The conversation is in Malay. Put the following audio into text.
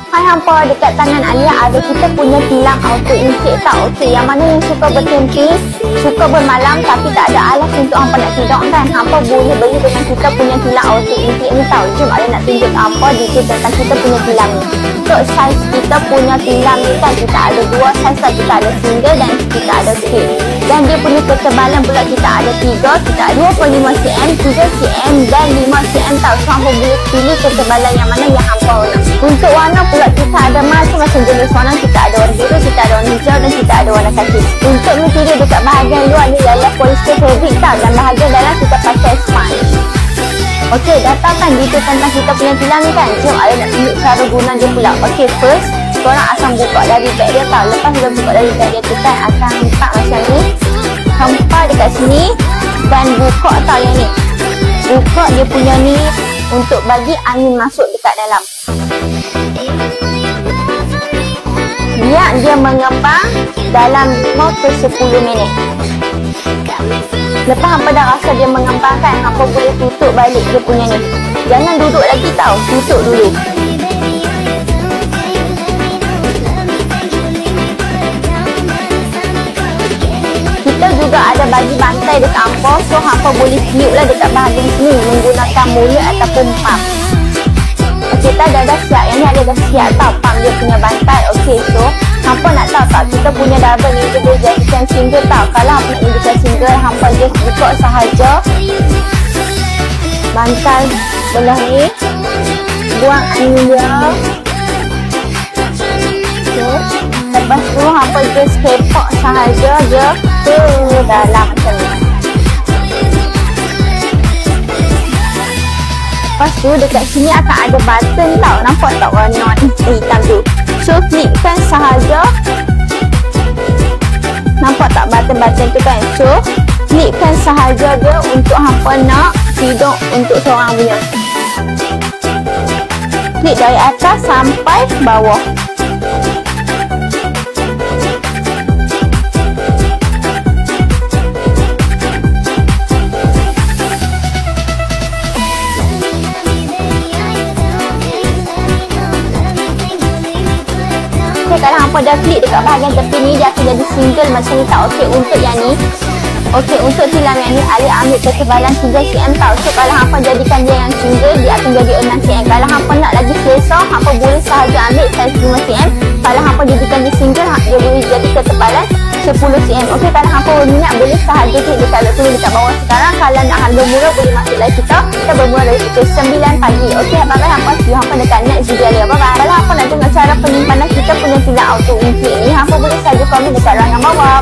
Hai hampa, dekat tangan Alia ada kita punya tilam auto intake tau. Okey, yang mana yang suka bercamping, suka bermalam tapi tak ada alas untuk hampa nak tidur kan, hampa boleh beli dengan kita punya tilam auto intake ni tau. Jom Alia nak tunjuk hampa detail tentang kita punya tilam ni. Untuk saiz kita punya tilam ni kan, kita ada dua saiz lah. Kita ada single dan kita ada split. Dan dia punya ketebalan pula kita ada 3, kita ada 2.5 cm, 3 cm dan 5 cm tau. So hampa boleh pilih ketebalan yang mana yang hampa nak. Untuk warna pula kita ada macam-macam jenis warna. Kita ada warna biru, kita ada warna hijau dan kita ada warna kaki. Untuk material dekat bahagian luar ni ialah polyester fabric tau, dan bahagian dalam kita pakai sponge. Okey, datangkan detail tentang kita punya tilam ni kan. Jom Alia nak tunjuk cara guna dia pula. Okey, first korang akan buka dari beg dia tau. Lepas dah buka dari beg dia tu kan, akan hempak macam ni, hempak dekat sini dan buka tau yang ni. Buka dia punya ni untuk bagi angin masuk dekat dalam. Biar dia mengembang dalam 5 ke 10 minit. Lepas hampa dah rasa dia mengembang kan, hampa boleh tutup balik dia punya ni. Jangan duduk lagi tau, tutup dulu. Kita juga ada bagi bantai dekat hampa, so hampa boleh tiup lah dekat bahagian sini menggunakan mulut ataupun pump. Okey, kita dah siap. Yang ni ada dah siap tau pump dia punya bantai. Okey, so hampa nak tahu tak kita punya double ni dia boleh jadikan single tau. Kalau hampa nak jadikan single, hampa just buka sahaja bantal belah ni, buang angin dia. Okay. Lepas tu hampa just kepak sahaja je ke dalam macam ni. Lepas tu dekat sini akan ada button tau. Nampak tak warna hitam tu? So klikkan sahaja. Nampak tak button-button tu kan? So klikkan sahaja dia untuk hampa nak tidur untuk seorang punya. Klik dari atas sampai bawah. Kalau hampa dah klik dekat bahagian tepi ni, dia akan jadi single macam ni tau. Okey, untuk yang ni, okey, untuk tilam yang ni Alia ambil ketebalan 3 cm tau. So kalau hampa jadikan dia yang single, dia akan jadi 6 cm. Kalau hampa nak lagi selesa, hampa boleh sahaja ambil saiz 5 cm. Kalau hampa jadikan dia single, dia boleh jadi ketebalan 10 cm. Okey, kalau hampa berminat boleh sahaja klik dekat web tulis dekat bawah sekarang. Kalau nak harga murah boleh masuk live kita. Kita bermula dari pukul 9 pagi. Okey, bye-bye hampa. See you hampa dekat next video Alia. Bye-bye. Kalau hampa nak tengok cara penyimpanan kita punya tilam auto intake ni, hampa boleh saja komen dekat ruangan bawah.